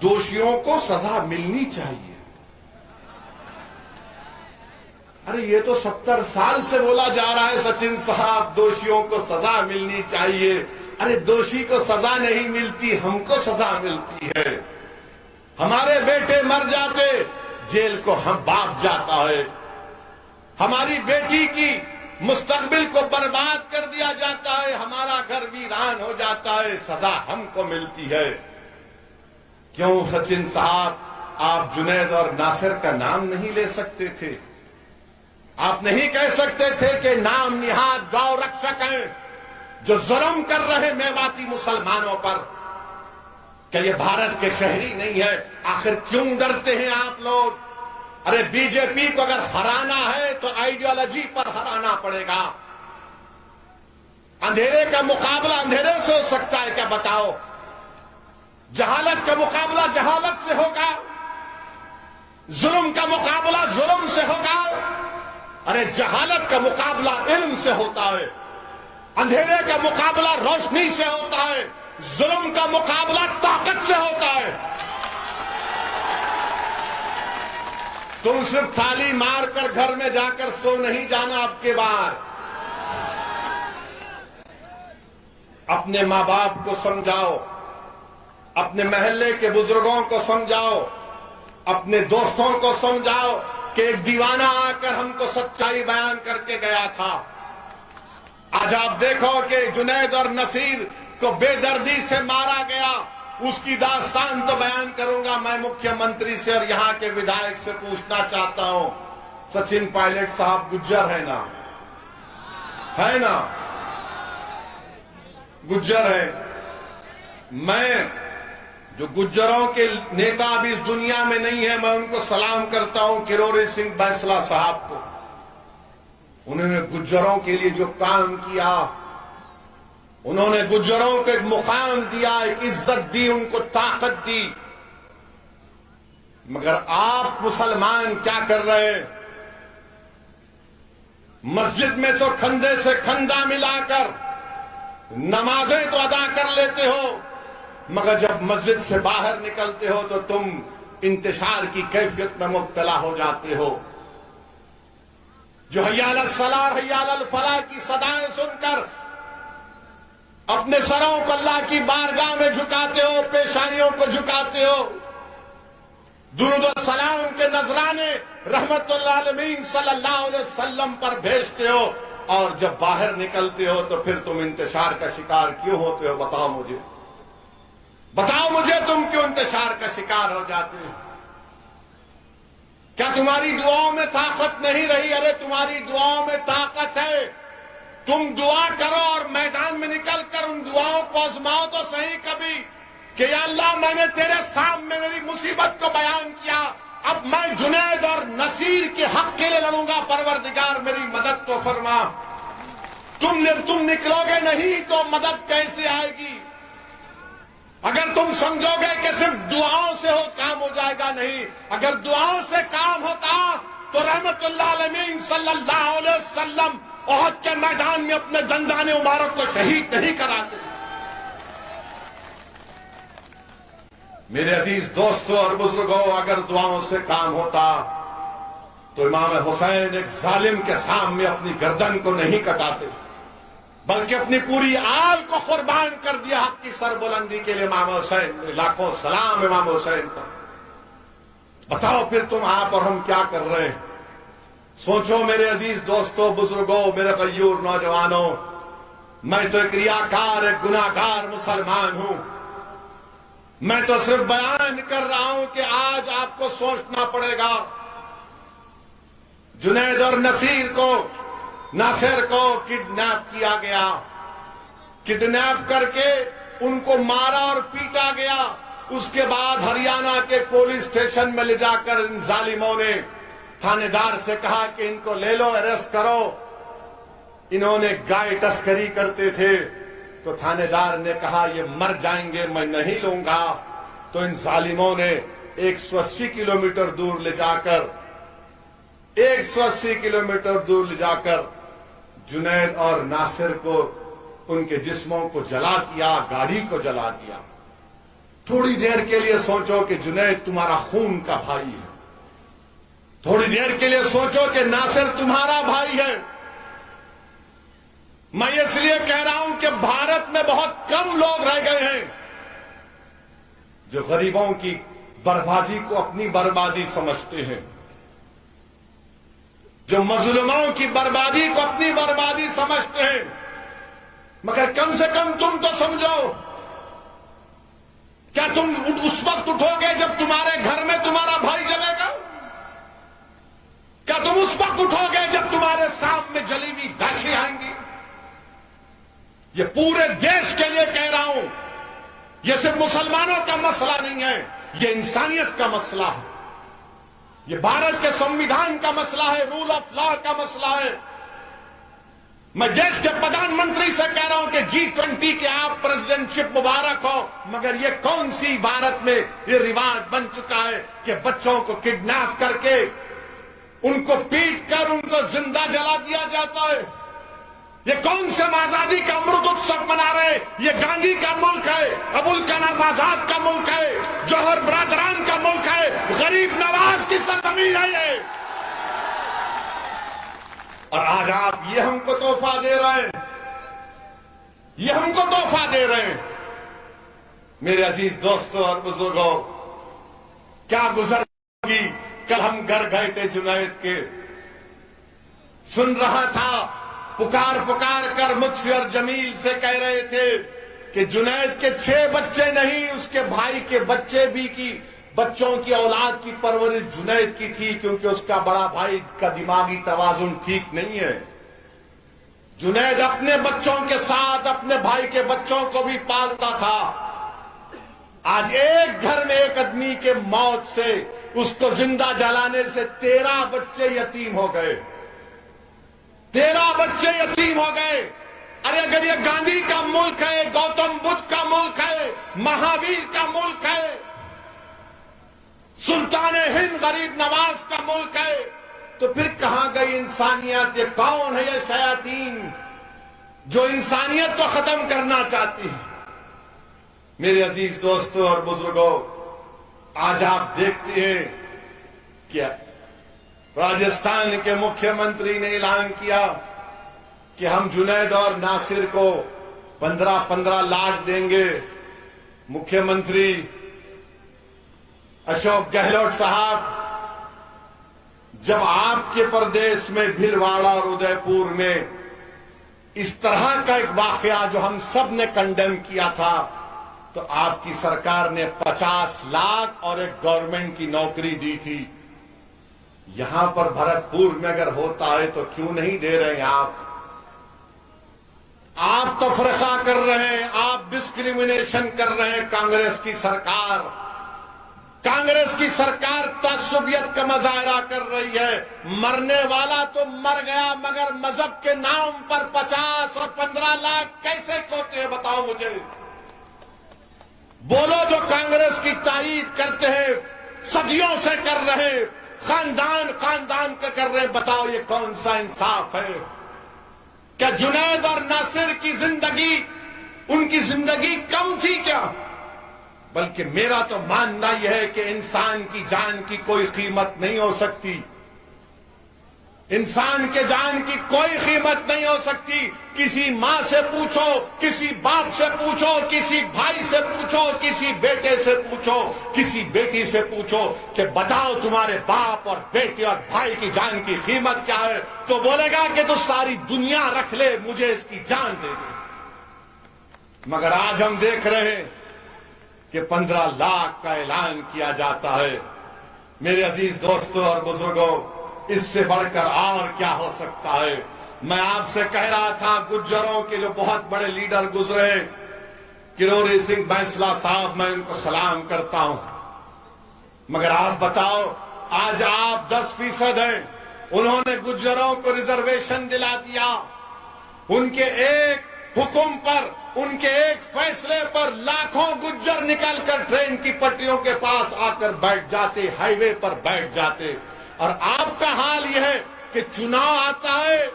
دوشیوں کو سزا ملنی چاہیے۔ ارے یہ تو 70 سال سے بولا جا رہا ہے سچن صاحب، دوشیوں کو سزا ملنی چاہیے۔ ارے دوشی کو سزا نہیں ملتی، ہم کو سزا ملتی ہے۔ ہمارے بیٹے مر جاتے جیل کو ہم باپ جاتا ہے، ہماری بیٹی کی مستقبل کو برباد کر دیا جاتا ہے، ہمارا گھر ویران ہو جاتا ہے، سزا ہم کو ملتی ہے۔ کیوں سچن صاحب آپ جنید اور ناصر کا نام نہیں لے سکتے تھے؟ آپ نہیں کہہ سکتے تھے کہ نام نہاد گو رکشک ہیں جو ظلم کر رہے میواتی مسلمانوں پر؟ کہ یہ بھارت کے شہری نہیں ہے؟ آخر کیوں ڈرتے ہیں آپ لوگ؟ ارے بی جے پی کو اگر ہرانا ہے تو آئیڈیالوجی پر ہرانا پڑے گا۔ اندھیرے کا مقابلہ اندھیرے سے ہو سکتا ہے کیا؟ بتاؤ۔ جہالت کا مقابلہ جہالت سے ہوگا، ظلم کا مقابلہ ظلم سے ہوگا۔ ارے جہالت کا مقابلہ علم سے ہوتا ہے، اندھیرے کا مقابلہ روشنی سے ہوتا ہے، ظلم کا مقابلہ طاقت سے ہوتا ہے۔ تم صرف تھالی مار کر گھر میں جا کر سو نہیں جانا اب کے بعد۔ اپنے ماں باپ کو سمجھاؤ، اپنے محلے کے بزرگوں کو سمجھاؤ، اپنے دوستوں کو سمجھاؤ کہ ایک دیوانہ آ کر ہم کو سچائی بیان کر کے گیا تھا۔ آج آپ دیکھو کہ جنید اور نصیر کو بے دردی سے مارا گیا، اس کی داستان تو بیان کروں گا میں مکھیہ منتری سے اور یہاں کے ودھائک سے پوچھنا چاہتا ہوں۔ سچن پائلٹ صاحب گجر ہے نا؟ ہے نا؟ گجر ہے۔ میں جو گجروں کے نیتا ابھی اس دنیا میں نہیں ہے، میں ان کو سلام کرتا ہوں، کروری سنگھ بینسلا صاحب کو۔ انہوں نے گجروں کے لیے جو کام کیا، انہوں نے گجروں کو ایک مقام دیا، ایک عزت دی، ان کو طاقت دی۔ مگر آپ مسلمان کیا کر رہے ہیں؟ مسجد میں تو کھندے سے کھندا ملا کر نمازیں تو ادا کر لیتے ہو، مگر جب مسجد سے باہر نکلتے ہو تو تم انتشار کی کیفیت میں مبتلا ہو جاتے ہو۔ جو حی علی الصلاۃ اور حی علی الفلاح کی صدائیں سن کر اپنے سروں کو اللہ کی بارگاہ میں جھکاتے ہو، پیشانیوں کو جھکاتے ہو، درود و سلام کے نذرانے رحمت اللہ علیہ صلی اللہ علیہ وسلم پر بھیجتے ہو، اور جب باہر نکلتے ہو تو پھر تم انتشار کا شکار کیوں ہوتے ہو؟ بتاؤ مجھے، بتاؤ مجھے تم کیوں انتشار کا شکار ہو جاتے ہو؟ کیا تمہاری دعاؤں میں طاقت نہیں رہی؟ ارے تمہاری دعاؤں میں طاقت ہے، تم دعا کرو اور میدان میں نکل کر ان دعاؤں کو آزماؤ تو صحیح کبھی کہ یا اللہ میں نے تیرے سامنے میری مصیبت کو بیان کیا، اب میں جنید اور نصیر کے حق کے لیے لڑوں گا، پروردگار میری مدد تو فرما۔ تم نکلو گے نہیں تو مدد کیسے آئے گی؟ اگر تم سمجھو گے کہ صرف دعاؤں سے کام ہو جائے گا، نہیں، اگر دعاؤں سے کام ہوتا تو رحمت اللہ علیہ صلی اللہ علیہ وسلم احد کے میدان میں اپنے دندان مبارک کو شہید نہیں کراتے۔ میرے عزیز دوستوں اور بزرگوں، اگر دعاؤں سے کام ہوتا تو امام حسین ایک ظالم کے سامنے اپنی گردن کو نہیں کٹاتے بلکہ اپنی پوری آل کو قربان کر دیا حق کی سربلندی کے لیے امام حسین نے. لاکھوں سلام امام حسین پر. بتاؤ پھر تم آپ اور ہم کیا کر رہے ہیں؟ سوچو میرے عزیز دوستوں، بزرگوں، میرے غیور نوجوانوں، میں تو ایک ریاکار، ایک گناہگار مسلمان ہوں. میں تو صرف بیان کر رہا ہوں کہ آج آپ کو سوچنا پڑے گا. جنید اور ناصر کو کڈنیپ کیا گیا، کڈنیپ کر کے ان کو مارا اور پیٹا گیا. اس کے بعد ہریانہ کے پولیس اسٹیشن میں لے جا کر ان ظالموں نے تھانے دار سے کہا کہ ان کو لے لو، اریسٹ کرو. انہوں نے گائے تسکری کرتے تھے تو تھانے دار نے کہا یہ مر جائیں گے، میں نہیں لوں گا. تو ان ظالموں نے 180 کلومیٹر دور لے جا کر جنید اور ناصر کو، ان کے جسموں کو جلا دیا، گاڑی کو جلا دیا. تھوڑی دیر کے لیے سوچو کہ جنید تمہارا خون کا بھائی ہے. تھوڑی دیر کے لیے سوچو کہ ناصر تمہارا بھائی ہے. میں اس لیے کہہ رہا ہوں کہ بھارت میں بہت کم لوگ رہ گئے ہیں جو غریبوں کی بربادی کو اپنی بربادی سمجھتے ہیں، جو مظلوموں کی بربادی کو اپنی بربادی سمجھتے ہیں. مگر کم سے کم تم تو سمجھو. کیا تم اس وقت اٹھو گے جب تمہارے گھر میں تمہارا بھائی جلے گا؟ کیا تم اس وقت اٹھو گے جب تمہارے سامنے جلی ہوئی لاشیں آئیں گی؟ یہ پورے دیش کے لیے کہہ رہا ہوں. یہ صرف مسلمانوں کا مسئلہ نہیں ہے، یہ انسانیت کا مسئلہ ہے. یہ بھارت کے سمویدھان کا مسئلہ ہے، رول آف لا کا مسئلہ ہے. میں دیش کے پردھان منتری سے کہہ رہا ہوں کہ G20 کے آپ پریزیڈنٹ شپ مبارک ہو، مگر یہ کون سی بھارت میں یہ رواج بن چکا ہے کہ بچوں کو کڈنیپ کر کے ان کو پیٹ کر ان کو زندہ جلا دیا جاتا ہے. یہ کون سے آزادی کا امرت اتسو منا رہے؟ یہ گاندھی کا ملک ہے، ابوالکلام آزاد کا ملک ہے، جوہر برادران کا ملک ہے، غریب نواز کی سرزمین ہے یہ. اور آج آپ یہ ہم کو تحفہ دے رہے ہیں. میرے عزیز دوستوں اور بزرگوں، کیا گزر گی؟ کل ہم گھر گئے تھے جنید کے، سن رہا تھا پکار کر مجھ سے اور جمیل سے کہہ رہے تھے کہ جنید کے 6 بچے نہیں، اس کے بھائی کے بچے بھی کی بچوں کی اولاد کی پرورش جنید کی تھی، کیونکہ اس کا بڑا بھائی کا دماغی توازن ٹھیک نہیں ہے. جنید اپنے بچوں کے ساتھ اپنے بھائی کے بچوں کو بھی پالتا تھا. آج ایک گھر میں ایک آدمی کے موت سے، اس کو زندہ جلانے سے 13 بچے یتیم ہو گئے. 13 بچے یتیم ہو گئے. ارے اگر یہ گاندھی کا ملک ہے، گوتم بدھ کا ملک ہے، مہاویر کا ملک ہے، سلطان ہند غریب نواز کا ملک ہے، تو پھر کہاں گئی انسانیت؟ یہ کون ہے یہ شیاطین جو انسانیت کو ختم کرنا چاہتی ہے؟ میرے عزیز دوستوں اور بزرگوں، آج آپ دیکھتے ہیں کہ راجستھان کے مکھیہ منتری نے اعلان کیا کہ ہم جنید اور ناصر کو 15 لاکھ دیں گے. مکھیہ منتری اشوک گہلوٹ صاحب، جب آپ کے پردیش میں بھلواڑہ اور ادے پور میں اس طرح کا ایک واقعہ جو ہم سب نے کنڈیم کیا تھا، تو آپ کی سرکار نے 50 لاکھ اور ایک گورنمنٹ کی نوکری دی تھی. یہاں پر بھرتپور میں اگر ہوتا ہے تو کیوں نہیں دے رہے ہیں آپ؟ آپ تفرقہ کر رہے ہیں، آپ ڈسکریمنیشن کر رہے ہیں. کانگریس کی سرکار تعصبیت کا مظاہرہ کر رہی ہے. مرنے والا تو مر گیا، مگر مذہب کے نام پر 50 اور 15 لاکھ کیسے کھوتے ہیں؟ بتاؤ مجھے. بولو جو کانگریس کی تائید کرتے ہیں، صدیوں سے کر رہے، خاندان کا کر رہے، بتاؤ یہ کون سا انصاف ہے؟ کیا جنید اور ناصر کی زندگی، ان کی زندگی کم تھی کیا؟ بلکہ میرا تو ماننا یہ ہے کہ انسان کی جان کی کوئی قیمت نہیں ہو سکتی. انسان کے جان کی کوئی قیمت نہیں ہو سکتی. کسی ماں سے پوچھو, کسی باپ سے پوچھو, کسی بھائی سے پوچھو, کسی بیٹے سے پوچھو, کسی بیٹی سے پوچھو کہ بتاؤ تمہارے باپ اور بیٹے اور بھائی کی جان کی قیمت کیا ہے, تو بولے گا کہ تو ساری دنیا رکھ لے, مجھے اس کی جان دے دے. مگر آج ہم دیکھ رہے ہیں کہ 15 لاکھ کا اعلان کیا جاتا ہے. میرے عزیز دوستوں اور بزرگوں, اس سے بڑھ کر اور کیا ہو سکتا ہے؟ میں آپ سے کہہ رہا تھا گجروں کے جو بہت بڑے لیڈر گزرے, کنوری سنگھ بینسلا صاحب, میں ان کو سلام کرتا ہوں. مگر آپ بتاؤ, آج آپ 10% ہیں, انہوں نے گجروں کو ریزرویشن دلا دیا. ان کے ایک حکم پر, ان کے ایک فیصلے پر لاکھوں گجر نکل کر ٹرین کی پٹریوں کے پاس آ کر بیٹھ جاتے, ہائی وے پر بیٹھ جاتے. اور آپ کا حال یہ ہے کہ چناؤ آتا ہے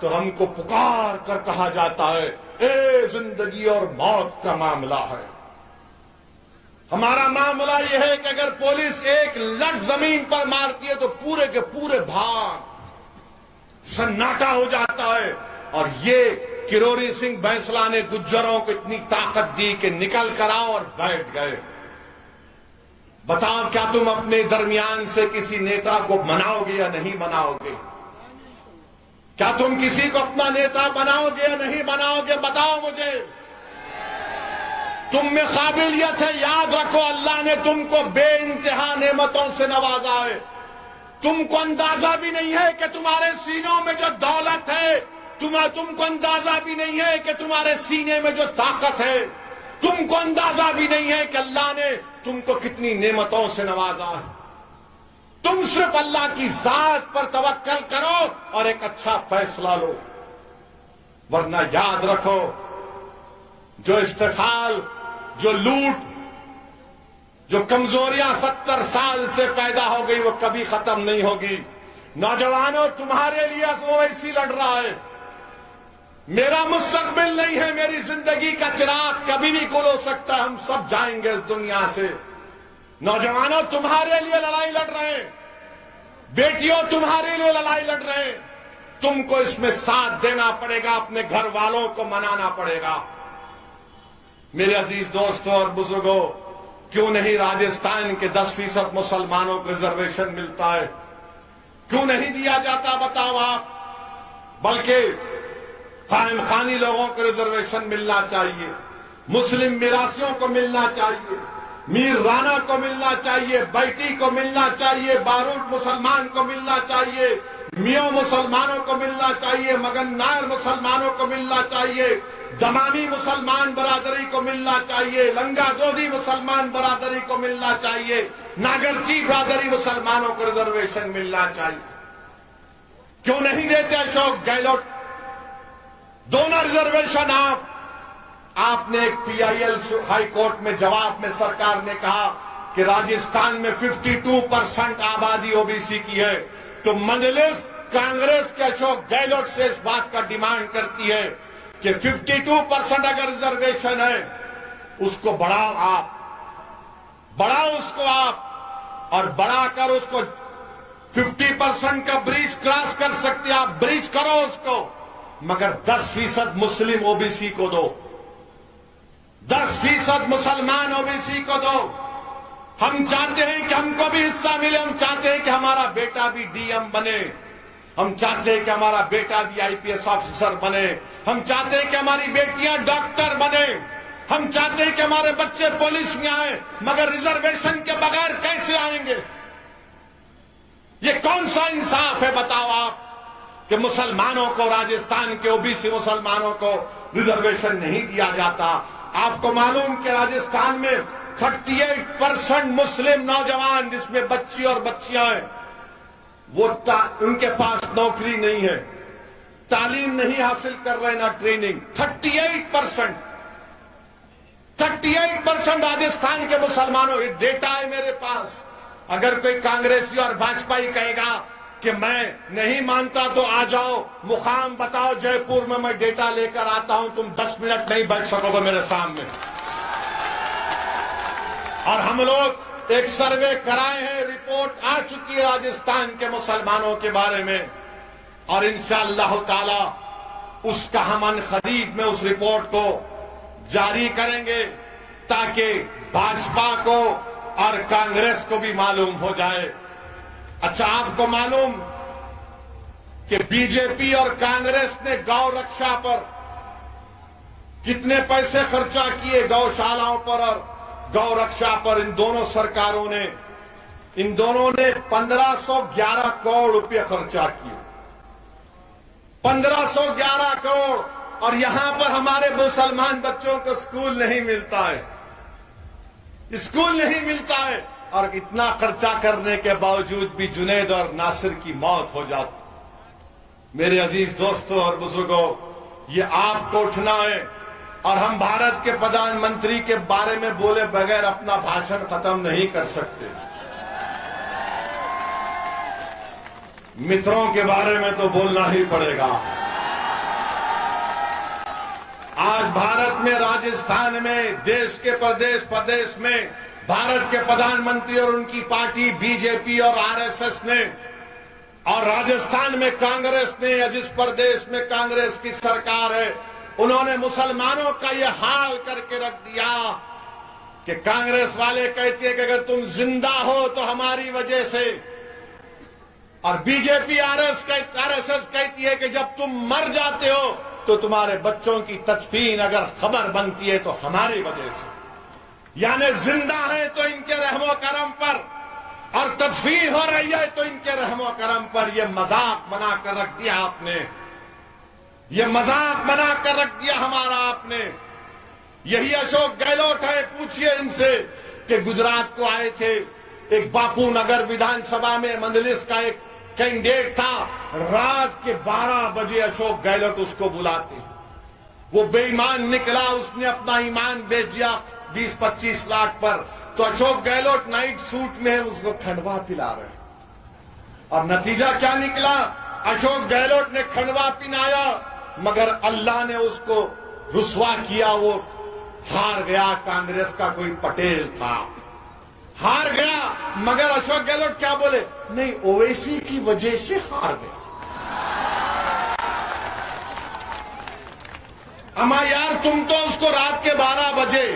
تو ہم کو پکار کر کہا جاتا ہے اے زندگی اور موت کا معاملہ ہے. ہمارا معاملہ یہ ہے کہ اگر پولیس ایک لٹ زمین پر مارتی ہے تو پورے کے پورے بھاگ, سناٹا ہو جاتا ہے. اور یہ کنوری سنگھ بینسلا نے گجروں کو اتنی طاقت دی کہ نکل کر آؤ اور بیٹھ گئے. بتاؤ کیا تم اپنے درمیان سے کسی نیتا کو مناؤ گے یا نہیں مناؤ گے؟ کیا تم کسی کو اپنا نیتا بناؤ گے یا نہیں بناؤ گے؟ بتاؤ مجھے. تم میں قابلیت ہے, یاد رکھو اللہ نے تم کو بے انتہا نعمتوں سے نوازا ہے. تم کو اندازہ بھی نہیں ہے کہ تمہارے سینوں میں جو دولت ہے, تم کو اندازہ بھی نہیں ہے کہ تمہارے سینے میں جو طاقت ہے, تم کو اندازہ بھی نہیں ہے کہ اللہ نے تم کو کتنی نعمتوں سے نوازا ہے. تم صرف اللہ کی ذات پر توکل کرو اور ایک اچھا فیصلہ لو. ورنہ یاد رکھو, جو استحصال, جو لوٹ, جو کمزوریاں 70 سال سے پیدا ہو گئی وہ کبھی ختم نہیں ہوگی. نوجوانوں, تمہارے لیے اویسی لڑ رہا ہے. میرا مستقبل نہیں ہے, میری زندگی کا چراغ کبھی بھی گل ہو سکتا ہے, ہم سب جائیں گے اس دنیا سے. نوجوانوں, تمہارے لیے لڑائی لڑ رہے ہیں. بیٹیوں, تمہارے لیے لڑائی لڑ رہے ہیں. تم کو اس میں ساتھ دینا پڑے گا, اپنے گھر والوں کو منانا پڑے گا. میرے عزیز دوستوں اور بزرگوں, کیوں نہیں راجستھان کے 10% مسلمانوں کو ریزرویشن ملتا ہے؟ کیوں نہیں دیا جاتا بتاؤ آپ؟ بلکہ قائم خانی لوگوں کو ریزرویشن ملنا چاہیے, مسلم میراثیوں کو ملنا چاہیے, میر رانا کو ملنا چاہیے, بیٹی کو ملنا چاہیے, باروٹ مسلمان کو ملنا چاہیے, میوں مسلمانوں کو ملنا چاہیے, مگن نائر مسلمانوں کو ملنا چاہیے, دمامی مسلمان برادری کو ملنا چاہیے, لنگا دودھی مسلمان برادری کو ملنا چاہیے, ناگرچی برادری مسلمانوں کو ریزرویشن ملنا چاہیے. کیوں نہیں دیتے اشوک گہلوٹ دونوں ریزرویشن؟ آپ نے ایک پی آئی ایل ہائی کورٹ میں جواب میں سرکار نے کہا کہ راجستھان میں 52% آبادی او بی سی کی ہے, تو مجلس کانگریس کے اشوک گہلوٹ سے اس بات کا ڈیمانڈ کرتی ہے کہ 52% اگر ریزرویشن ہے اس کو بڑھاؤ, بڑھاؤ اس کو آپ, اور بڑھا کر اس کو 50% کا بریج کراس کر سکتے آپ, بریج کرو اس کو, مگر 10% مسلم او بی سی کو دو, 10% مسلمان او بی سی کو دو. ہم چاہتے ہیں کہ ہم کو بھی حصہ ملے, ہم چاہتے ہیں کہ ہمارا بیٹا بھی ڈی ایم بنے, ہم چاہتے ہیں کہ ہمارا بیٹا بھی آئی پی ایس آفیسر بنے, ہم چاہتے ہیں کہ ہماری بیٹیاں ڈاکٹر بنے, ہم چاہتے ہیں کہ ہمارے بچے پولیس میں آئیں, مگر ریزرویشن کے بغیر کیسے آئیں گے؟ یہ کون سا انصاف ہے بتاؤ آپ کہ مسلمانوں کو, راجستھان کے او بی سی مسلمانوں کو ریزرویشن نہیں دیا جاتا؟ آپ کو معلوم کہ راجستھان میں 38% مسلم نوجوان جس میں بچی اور بچیاں ہیں, وہ ان کے پاس نوکری نہیں ہے, تعلیم نہیں حاصل کر رہے, نہ ٹریننگ. 38% راجستھان کے مسلمانوں, یہ ڈیٹا ہے میرے پاس. اگر کوئی کانگریسی اور بھاجپائی کہے گا کہ میں نہیں مانتا تو آ جاؤ, مقام بتاؤ جے پور میں ڈیٹا لے کر آتا ہوں, تم 10 منٹ نہیں بیٹھ سکو گے میرے سامنے. اور ہم لوگ ایک سروے کرائے ہیں, رپورٹ آ چکی ہے راجستھان کے مسلمانوں کے بارے میں. اور انشاءاللہ تعالی اس کا ہم ان قریب میں اس رپورٹ کو جاری کریں گے تاکہ بھاجپا کو اور کانگریس کو بھی معلوم ہو جائے۔ اچھا، آپ کو معلوم کہ بی جے پی اور کانگریس نے گو رکشا پر کتنے پیسے خرچہ کیے، گوشالاؤں پر اور گو رکشا پر؟ ان دونوں سرکاروں نے 1511 کروڑ روپے خرچہ کیے، 1511 کروڑ۔ اور یہاں پر ہمارے مسلمان بچوں کو اسکول نہیں ملتا ہے، اسکول نہیں ملتا ہے، اور اتنا خرچہ کرنے کے باوجود بھی جنید اور ناصر کی موت ہو جاتی۔ میرے عزیز دوستوں اور بزرگوں، یہ آپ کو اٹھنا ہے، اور ہم بھارت کے پردھان منتری کے بارے میں بولے بغیر اپنا بھاشن ختم نہیں کر سکتے۔ متروں کے بارے میں تو بولنا ہی پڑے گا۔ آج بھارت میں، راجستھان میں، دیش کے پردیش میں بھارت کے پردھان منتری اور ان کی پارٹی بی جے پی اور آر ایس ایس نے، اور راجستھان میں کانگریس نے، یا جس پردیش میں کانگریس کی سرکار ہے، انہوں نے مسلمانوں کا یہ حال کر کے رکھ دیا کہ کانگریس والے کہتے ہیں کہ اگر تم زندہ ہو تو ہماری وجہ سے، اور B J P R S S کہتی ہے کہ جب تم مر جاتے ہو تو تمہارے بچوں کی تدفین اگر خبر بنتی ہے تو ہماری وجہ سے۔ یعنی زندہ ہے تو ان کے رحم و کرم پر، اور تدفین ہو رہی ہے تو ان کے رحم و کرم پر۔ یہ مذاق بنا کر رکھ دیا آپ نے، یہ مذاق بنا کر رکھ دیا ہمارا آپ نے۔ یہی اشوک گہلوٹ ہے، پوچھئے ان سے کہ گجرات کو آئے تھے، ایک باپو نگر ویدھان سبھا میں مجلس کا ایک کینڈیڈیٹ تھا، رات کے 12 بجے اشوک گہلوٹ اس کو بلاتے، وہ بے ایمان نکلا، اس نے اپنا ایمان بیچ دیا 20-25 لاکھ پر۔ تو اشوک گہلوٹ نائٹ سوٹ میں اس کو کھنڈوا پلا رہے، اور نتیجہ کیا نکلا؟ اشوک گہلوٹ نے کھنڈوا پلایا، مگر اللہ نے اس کو رسوا کیا، وہ ہار گیا۔ کانگریس کا کوئی پٹیل تھا، ہار گیا، مگر اشوک گہلوٹ کیا بولے؟ نہیں، اویسی کی وجہ سے ہار گیا۔ اما یار، تم تو اس کو رات کے 12 بجے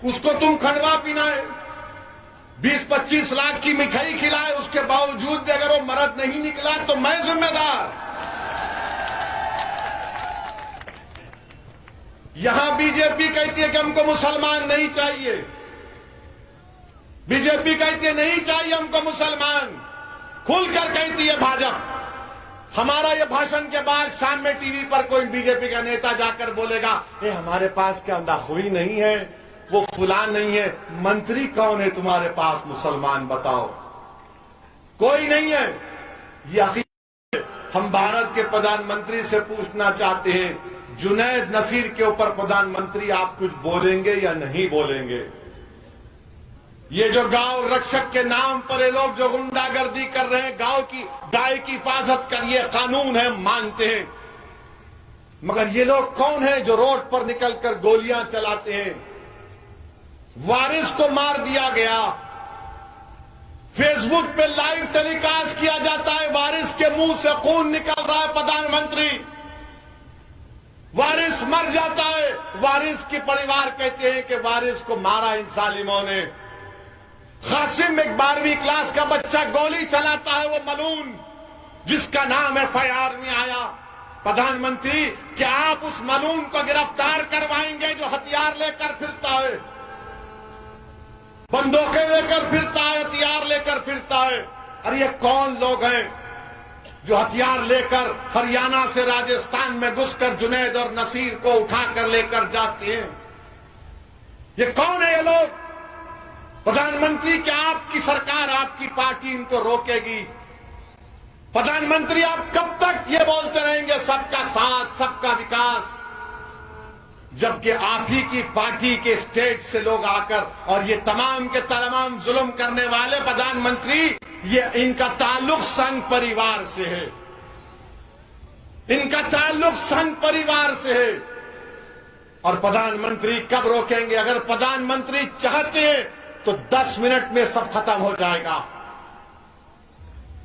اس کو تم کھنڈوا پینائے، 20-25 لاکھ کی مٹھائی کھلائے، اس کے باوجود بھی اگر وہ مرد نہیں نکلا تو میں ذمہ دار۔ یہاں بی جے پی کہتی ہے کہ ہم کو مسلمان نہیں چاہیے، بی جے پی کہتی ہے نہیں چاہیے ہم کو مسلمان، کھل کر کہتی ہے بھاجپا۔ ہمارا یہ بھاشن کے بعد شام میں ٹی وی پر کوئی بی جے پی کا نیتا جا کر بولے گا ہمارے پاس کیا ناخوئی نہیں ہے، وہ فلان نہیں ہے۔ منتری کون ہے تمہارے پاس مسلمان؟ بتاؤ، کوئی نہیں ہے۔ یہ عقیدہ ہم بھارت کے پردھان منتری سے پوچھنا چاہتے ہیں، جنید نصیر کے اوپر پردھان منتری آپ کچھ بولیں گے یا نہیں بولیں گے؟ یہ جو گاؤں رکشک کے نام پر یہ لوگ جو گنڈا گردی کر رہے ہیں، گاؤں کی گائے کی حفاظت کر، یہ قانون ہے، مانتے ہیں، مگر یہ لوگ کون ہیں جو روڈ پر نکل کر گولیاں چلاتے ہیں؟ وارث کو مار دیا گیا، فیس بک پہ لائیو ٹیلی کاسٹ کیا جاتا ہے، وارث کے منہ سے خون نکل رہا ہے، پردھان منتری وارث مر جاتا ہے، وارث کی پریوار کہتے ہیں کہ وارث کو مارا ان ظالموں نے۔ قاسم ایک 12ویں کلاس کا بچہ گولی چلاتا ہے، وہ ملون جس کا نام ایف آئی آر میں آیا۔ پردھان منتری، کیا آپ اس ملون کو گرفتار کروائیں گے جو ہتھیار لے کر پھرتا ہے، بندوقیں لے کر پھرتا ہے، ہتھیار لے کر پھرتا ہے؟ اور یہ کون لوگ ہیں جو ہتھیار لے کر ہریانہ سے راجستھان میں گھس کر جنید اور نصیر کو اٹھا کر لے کر جاتے ہیں؟ یہ کون ہے یہ لوگ؟ پردھان منتری، کیا آپ کی سرکار، آپ کی پارٹی ان کو روکے گی؟ پردھان منتری، آپ کب تک یہ بولتے رہیں گے سب کا ساتھ، سب کا وکاس، جبکہ آپ ہی کی پارٹی کے اسٹیٹ سے لوگ آ کر، اور یہ تمام کے تمام ظلم کرنے والے پردھان منتری، یہ ان کا تعلق سنگھ پریوار سے ہے، ان کا تعلق سنگھ پریوار سے ہے۔ اور پردھان منتری کب روکیں گے؟ اگر پردھان منتری چاہتے ہیں تو 10 منٹ میں سب ختم ہو جائے گا۔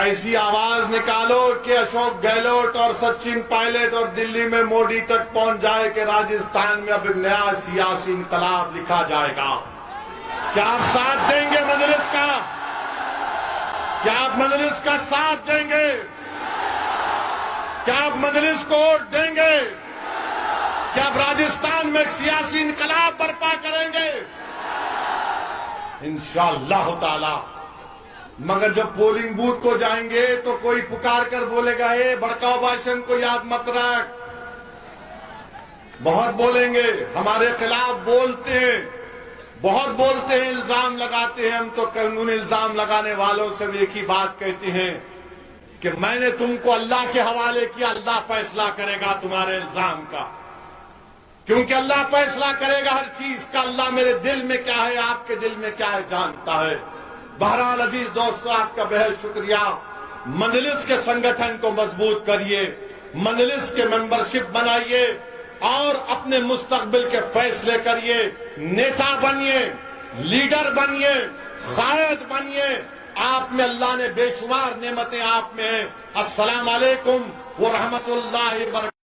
ایسی آواز نکالو کہ اشوک گہلوٹ اور سچن پائلٹ اور دلی میں موڈی تک پہنچ جائے کہ راجستھان میں اب ایک نیا سیاسی انقلاب لکھا جائے گا۔ کیا آپ ساتھ دیں گے مجلس کا؟ کیا آپ مجلس کا ساتھ دیں گے؟ کیا آپ مجلس کو ووٹ دیں گے؟ کیا آپ راجستھان میں سیاسی انقلاب برپا کریں گے؟ انشاءاللہ تعالی۔ مگر جب پولنگ بوتھ کو جائیں گے تو کوئی پکار کر بولے گا اے بڑکاؤ بھاشن کو یاد مت رکھ۔ بہت بولیں گے، ہمارے خلاف بولتے ہیں، بہت بولتے ہیں، الزام لگاتے ہیں۔ ہم تو قانون الزام لگانے والوں سے بھی ایک ہی بات کہتے ہیں کہ میں نے تم کو اللہ کے حوالے کیا، اللہ فیصلہ کرے گا تمہارے الزام کا، کیونکہ اللہ فیصلہ کرے گا ہر چیز کا۔ اللہ میرے دل میں کیا ہے، آپ کے دل میں کیا ہے جانتا ہے۔ بہرحال عزیز دوستو، آپ کا بہت شکریہ۔ مجلس کے سنگٹھن کو مضبوط کریے، مجلس کے ممبرشپ بنائیے اور اپنے مستقبل کے فیصلے کریے، نیتا بنیے، لیڈر بنیے، قائد بنیے۔ آپ میں اللہ نے بے شمار نعمتیں آپ میں ہیں۔ السلام علیکم ورحمۃ اللہ وبرکاتہ۔